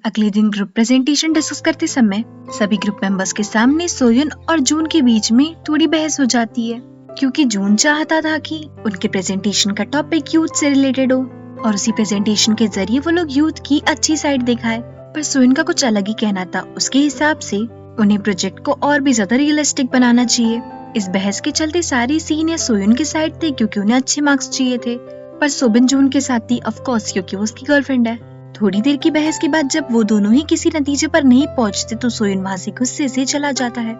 अगले दिन group presentation discuss करते समय सभी ग्रुप मेंबर्स के सामने सोयन और जून के बीच में थोड़ी बहस हो जाती है, क्योंकि जून चाहता था कि उनके प्रेजेंटेशन का टॉपिक यूथ से रिलेटेड हो और उसी प्रेजेंटेशन के जरिए वो लोग यूथ की अच्छी साइड दिखाए। पर सोयन का कुछ अलग ही कहना था। उसके हिसाब से उन्हें प्रोजेक्ट को और भी ज्यादा रियलिस्टिक बनाना चाहिए। इस बहस के चलते सारी सीन या सोयन के साइड थे, क्योंकि उन्हें अच्छे मार्क्स चाहिए थे, पर सोबिन जून के साथ थी ऑफ कोर्स, क्योंकि वो उसकी गर्लफ्रेंड है। थोड़ी देर की बहस के बाद जब वो दोनों ही किसी नतीजे पर नहीं पहुंचते तो सोयन वहां से गुस्से से चला जाता है।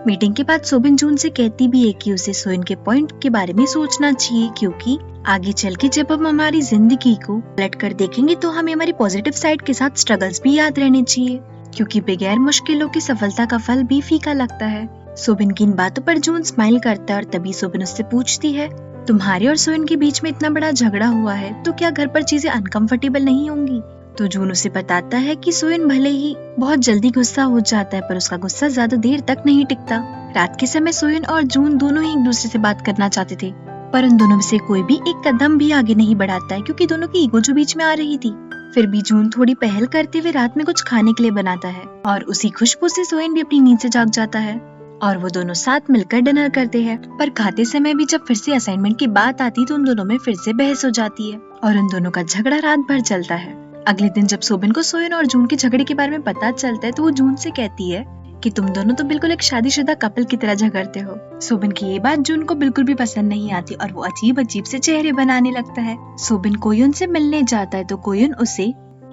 मीटिंग के बाद सोबिन जून से कहती भी है कि उसे सोयन के पॉइंट के बारे में सोचना चाहिए, क्योंकि आगे चल के जब हम हमारी जिंदगी को पलट कर देखेंगे तो हमें हमारी पॉजिटिव साइड के साथ स्ट्रगल्स भी याद रहने चाहिए, क्योंकि बगैर मुश्किलों की सफलता का फल भी फीका लगता है। सोबिन की इन बातों पर जून स्माइल करता है और तभी सोबिन उससे पूछती है, तुम्हारे और सोयन के बीच में इतना बड़ा झगड़ा हुआ है तो क्या घर पर चीजें अनकंफर्टेबल नहीं होंगी? तो जून उसे बताता है कि सोयन भले ही बहुत जल्दी गुस्सा हो जाता है, पर उसका गुस्सा ज्यादा देर तक नहीं टिकता। रात के समय सोयन और जून दोनों ही एक दूसरे से बात करना चाहते थे, पर उन दोनों में से कोई भी एक कदम भी आगे नहीं बढ़ाता है, क्योंकि दोनों की ईगो जो बीच में आ रही थी। फिर भी जून थोड़ी पहल करते हुए रात में कुछ खाने के लिए बनाता है और उसी खुशबू से सोयन भी अपनी नींद से जाग जाता है और वो दोनों साथ मिलकर डिनर करते हैं। पर खाते समय भी जब फिर से असाइनमेंट की बात आती तो उन दोनों में फिर से बहस हो जाती है और उन दोनों का झगड़ा रात भर चलता है। अगले दिन जब सोबिन को सोयन और जून के झगड़े के बारे में पता चलता है तो वो जून से कहती है कि तुम दोनों तो बिल्कुल एक शादीशुदा कपल की तरह झगड़ते हो। सोबिन की ये बात जून को बिल्कुल भी पसंद नहीं आती और वो अजीब अजीब से चेहरे बनाने लगता है। सोबिन कोयुन से मिलने जाता है तो कोयुन उसे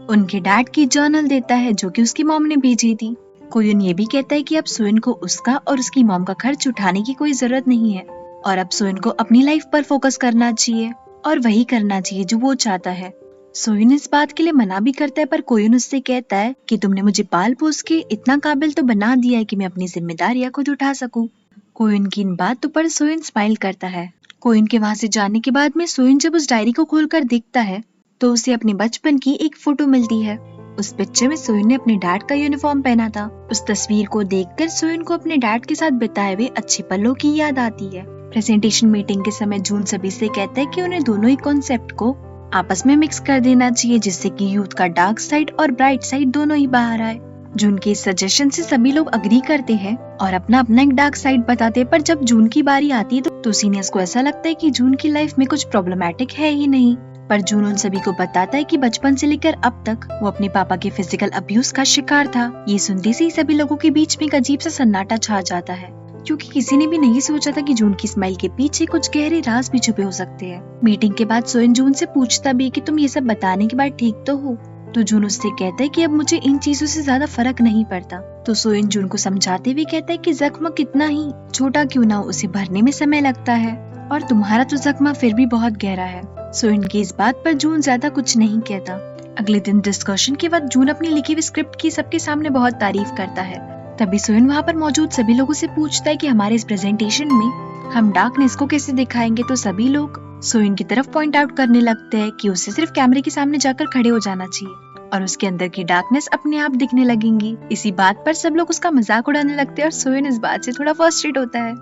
उनके डैड की जर्नल देता है जो कि उसकी मॉम ने भेजी थी। कोयुन ये भी कहता है कि अब सोयन को उसका और उसकी मॉम का खर्च उठाने की कोई जरूरत नहीं है और अब सोयन को अपनी लाइफ पर फोकस करना चाहिए और वही करना चाहिए जो वो चाहता है। सोयन इस बात के लिए मना भी करता है, पर कोयुन उससे कहता है कि तुमने मुझे पाल पोस के इतना काबिल तो बना दिया है कि मैं अपनी जिम्मेदारियां खुद उठा सकूं। कोयुन की इन बातों पर सोयन स्माइल करता है। कोयुन के वहां से जाने के बाद में सोयन जब उस डायरी को खोलकर देखता है तो उसे अपने बचपन की एक फोटो मिलती है। उस पिक्चर में सोयन ने अपने डैड का यूनिफॉर्म पहना था। उस तस्वीर को देखकर सोयन को अपने डैड के साथ बिताए हुए अच्छे पलों की याद आती है। प्रेजेंटेशन मीटिंग के समय जून सभी से कहता है कि उन्हें दोनों ही कॉन्सेप्ट को आपस में मिक्स कर देना चाहिए, जिससे कि यूथ का डार्क साइड और ब्राइट साइड दोनों ही बाहर आए। जून के इस सजेशन से सभी लोग अग्री करते हैं और अपना अपना एक डार्क साइड बताते हैं, पर जब जून की बारी आती है तो सीनियर्स को ऐसा लगता है कि जून की लाइफ में कुछ प्रॉब्लमैटिक है ही नहीं। पर जून उन सभी को बताता है कि बचपन से लेकर अब तक वो अपने पापा के फिजिकल अब्यूज का शिकार था। ये सुनते से ही सभी लोगों के बीच में एक अजीब सा सन्नाटा छा जाता है, क्योंकि किसी ने भी नहीं सोचा था कि जून की स्माइल के पीछे कुछ गहरे राज भी छुपे हो सकते हैं। मीटिंग के बाद सोयन जून से पूछता भी है कि तुम ये सब बताने के बाद ठीक तो हो? तो जून उससे कहता है कि अब मुझे इन चीजों से ज्यादा फर्क नहीं पड़ता। तो सोयन जून को समझाते हुए कहता है कि जख्म कितना ही छोटा क्यों ना उसे भरने में समय लगता है और तुम्हारा तो जख्म फिर भी बहुत गहरा है। सोयन की इस बात पर जून ज्यादा कुछ नहीं कहता। अगले दिन डिस्कशन के बाद जून अपनी लिखी हुई स्क्रिप्ट की सबके सामने बहुत तारीफ करता है। तभी सोयन वहाँ पर मौजूद सभी लोगों से पूछता है कि हमारे इस प्रेजेंटेशन में हम डार्कनेस को कैसे दिखाएंगे। तो सभी लोग सोयन की तरफ पॉइंट आउट करने लगते हैं कि उसे सिर्फ कैमरे के सामने जाकर खड़े हो जाना चाहिए और उसके अंदर की डार्कनेस अपने आप दिखने लगेंगी। इसी बात पर सब लोग उसका मजाक उड़ाने लगते हैं और सोयन इस बात से थोड़ा फ्रस्ट्रेट होता है।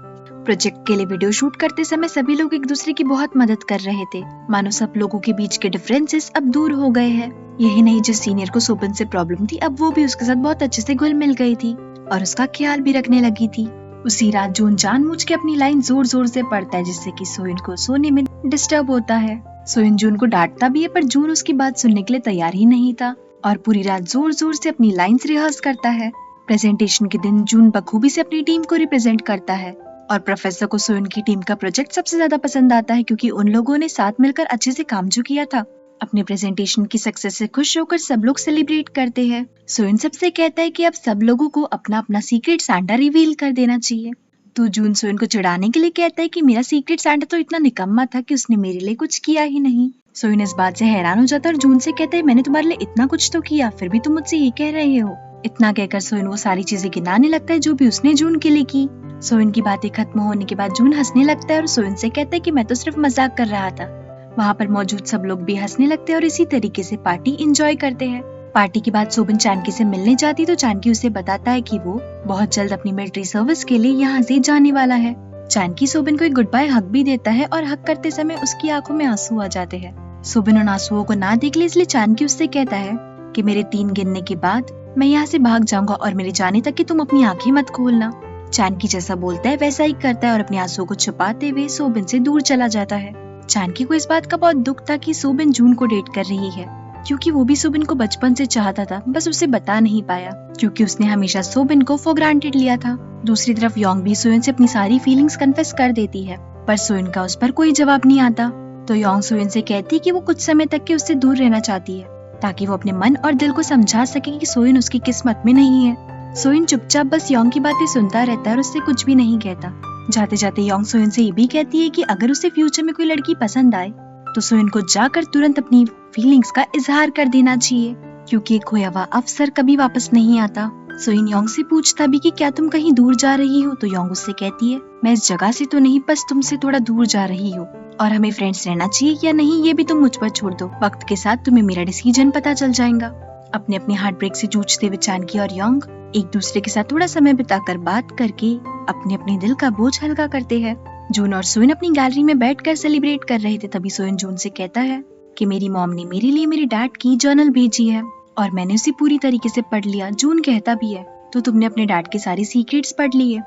प्रोजेक्ट के लिए वीडियो शूट करते समय सभी लोग एक दूसरे की बहुत मदद कर रहे थे, मानो सब लोगों के बीच के डिफरेंसेस अब दूर हो गए हैं। यही नहीं, जिस सीनियर को सोबिन से प्रॉब्लम थी अब वो भी उसके साथ बहुत अच्छे से घुल मिल गई थी और उसका ख्याल भी रखने लगी थी। उसी रात जून जानबूझ के अपनी लाइन जोर जोर से पढ़ता है, जिससे कि सोयन को सोने में डिस्टर्ब होता है। सोयन जून को डांटता भी है, पर जून उसकी बात सुनने के लिए तैयार ही नहीं था और पूरी रात जोर जोर से अपनी लाइंस रिहर्स करता है। प्रेजेंटेशन के दिन जून बखूबी से अपनी टीम को रिप्रेजेंट करता है और प्रोफेसर को सोयन की टीम का प्रोजेक्ट सबसे ज्यादा पसंद आता है, क्योंकि उन लोगों ने साथ मिलकर अच्छे से काम जो किया था। अपने प्रेजेंटेशन की सक्सेस से खुश होकर सब लोग सेलिब्रेट करते हैं। सोयन सबसे कहता है कि अब सब लोगों को अपना अपना सीक्रेट सांता रिवील कर देना चाहिए। तो जून सोयन को चिढ़ाने के लिए कहता है कि मेरा सीक्रेट सांता तो इतना निकम्मा था कि उसने मेरे लिए कुछ किया ही नहीं। सोयन इस बात से हैरान हो जाता है और जून से कहता है मैंने तुम्हारे लिए इतना कुछ तो किया, फिर भी तुम मुझसे ये कह रहे हो। इतना कहकर सोयन वो सारी चीजें गिनाने लगता है जो भी उसने जून के लिए की। सोयन की बातें खत्म होने के बाद जून हंसने लगता है और सोयन से कहता है कि मैं तो सिर्फ मजाक कर रहा था। वहाँ पर मौजूद सब लोग भी हंसने लगते हैं और इसी तरीके से पार्टी एंजॉय करते हैं। पार्टी के बाद सोबिन चानकी से मिलने जाती तो चानकी उसे बताता है कि वो बहुत जल्द अपनी मिलिट्री सर्विस के लिए यहाँ से जाने वाला है। चानकी सोबिन को एक गुड बाय हक भी देता है और हक करते समय उसकी आंखों में आंसू आ जाते हैं। सोबिन उन आंसुओं को ना देख ले, इसलिए चानकी उससे कहता है कि मेरे 3 गिनने के बाद मैं यहाँ से भाग जाऊंगा और मेरे जाने तक कि तुम अपनी आंखें मत खोलना। जानकी जैसा बोलता है वैसा ही करता है और अपने आंसुओं को छुपाते हुए सोबिन से दूर चला जाता है। जानकी को इस बात का बहुत दुख था कि सोबिन जून को डेट कर रही है, क्योंकि वो भी सोबिन को बचपन से चाहता था, बस उसे बता नहीं पाया क्योंकि उसने हमेशा सोबिन को फॉर ग्रांटेड लिया था। दूसरी तरफ योंग भी सोयन से अपनी सारी फीलिंग्स कन्फेस कर देती है, पर सोयन का उस पर कोई जवाब नहीं आता। तो योंग सोयन से कहती कि वो कुछ समय तक के उससे दूर रहना चाहती है, ताकि वो अपने मन और दिल को समझा सके कि सोयन उसकी किस्मत में नहीं है। सोयन चुपचाप बस योंग की बातें सुनता रहता है और उससे कुछ भी नहीं कहता। जाते जाते योंग सोयन से ये भी कहती है कि अगर उसे फ्यूचर में कोई लड़की पसंद आए तो सोयन को जाकर तुरंत अपनी फीलिंग्स का इजहार कर देना चाहिए, क्योंकि एक खोया हुआ अवसर कभी वापस नहीं आता। सोयन योंग से पूछता भी कि क्या तुम कहीं दूर जा रही हो, तो योंग उससे कहती है मैं इस जगह से तो नहीं, बस तुमसे थोड़ा दूर जा रही हूँ और हमें फ्रेंड्स रहना चाहिए या नहीं ये भी तुम मुझ पर छोड़ दो, वक्त के साथ तुम्हें मेरा डिसीजन पता चल जाएगा। अपने अपने हार्ट ब्रेक से जूझते हुए जानकी और योंग एक दूसरे के साथ थोड़ा समय बिताकर बात करके अपने अपने दिल का बोझ हल्का करते हैं। जून और सोयन अपनी गैलरी में बैठकर सेलिब्रेट कर रहे थे, तभी सोयन जून से कहता है कि मेरी मॉम ने मेरे लिए मेरे डैड की जर्नल भेजी है और मैंने उसे पूरी तरीके से पढ़ लिया। जून कहता भी है तो तुमने अपने डैड के सारे सीक्रेट्स पढ़ लिए?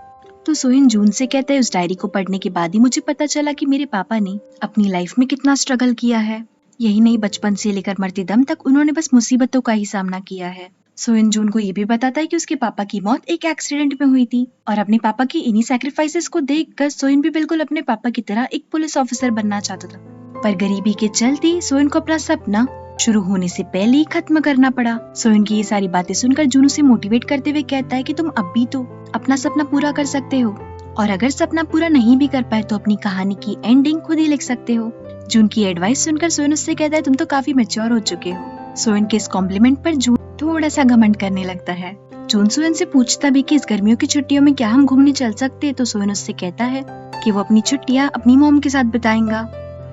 तो सोयन जून से कहता है उस डायरी को पढ़ने के बाद ही मुझे पता चला कि मेरे पापा ने अपनी लाइफ में कितना स्ट्रगल किया है। यही नहीं, बचपन से लेकर मरते दम तक उन्होंने बस मुसीबतों का ही सामना किया है। सोयन जून को ये भी बताता है कि उसके पापा की मौत एक एक्सीडेंट में हुई थी और अपने पापा की इन्हीं सैक्रिफाइसेस को देखकर सोयन भी बिल्कुल अपने पापा की तरह एक पुलिस ऑफिसर बनना चाहता था, पर गरीबी के चलते सोयन को अपना सपना शुरू होने से पहले ही खत्म करना पड़ा। सोयन की ये सारी बातें सुनकर जून उसे मोटिवेट करते हुए कहता है कि तुम अब भी तो अपना सपना पूरा कर सकते हो और अगर सपना पूरा नहीं भी कर पाए तो अपनी कहानी की एंडिंग खुद ही लिख सकते हो। जून की एडवाइस सुनकर सोयन उससे कहता है तुम तो काफी मैच्योर हो चुके हो। सोयन के इस कॉम्प्लीमेंट पर जून थोड़ा सा घमंड करने लगता है। जून सोयन से पूछता भी कि इस गर्मियों की छुट्टियों में क्या हम घूमने चल सकते, तो सोयन उससे कहता है कि वो अपनी छुट्टियां अपनी मॉम के साथ बिताएगा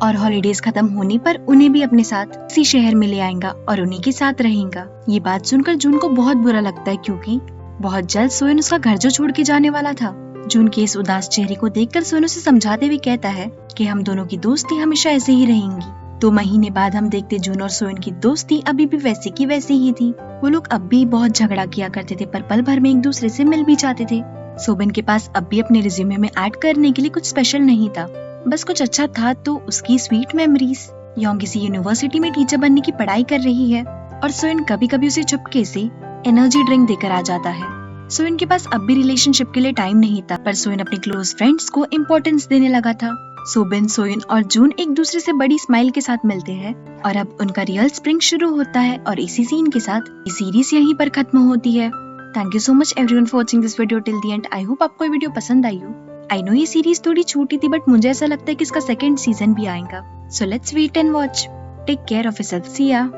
और हॉलीडेज खत्म होने पर उन्हें भी अपने साथ इसी शहर में ले आएगा और उन्हीं के साथ रहेगा। ये बात सुनकर जून को बहुत बुरा लगता है, क्योंकि बहुत जल्द सोयन उसका घर जो छोड़ के जाने वाला था। जून के इस उदास चेहरे को देखकर सोयन उसे समझाते हुए कहता है कि हम दोनों की दोस्ती हमेशा ऐसे ही रहेंगी। 2 महीने बाद हम देखते जून और सोयन की दोस्ती अभी भी वैसी की वैसी ही थी। वो लोग अब भी बहुत झगड़ा किया करते थे, पर पल भर में एक दूसरे से मिल भी जाते थे। सोबिन के पास अब भी अपने रिज्यूमे में ऐड करने के लिए कुछ स्पेशल नहीं था, बस कुछ अच्छा था तो उसकी स्वीट मेमोरीज। योंग किसी यूनिवर्सिटी में टीचर बनने की पढ़ाई कर रही है और सोयन कभी कभी उसे चुपके से एनर्जी ड्रिंक देकर आ जाता है। सोयन के पास अब भी रिलेशनशिप के लिए टाइम नहीं था, पर सोयन अपने क्लोज फ्रेंड्स को इम्पोर्टेंस देने लगा था। सोबिन, सोयन और जून एक दूसरे से बड़ी स्माइल के साथ मिलते हैं और अब उनका रियल स्प्रिंग शुरू होता है और इसी सीन के साथ ये सीरीज यहीं पर खत्म होती है। Thank you so much everyone for watching this video till the end. I hope आपको ये वीडियो पसंद आई हो। आई नो ये सीरीज थोड़ी छोटी थी, बट मुझे ऐसा लगता है कि इसका सेकंड सीजन भी आएगा। So let's wait and watch. Take care of yourself. See या।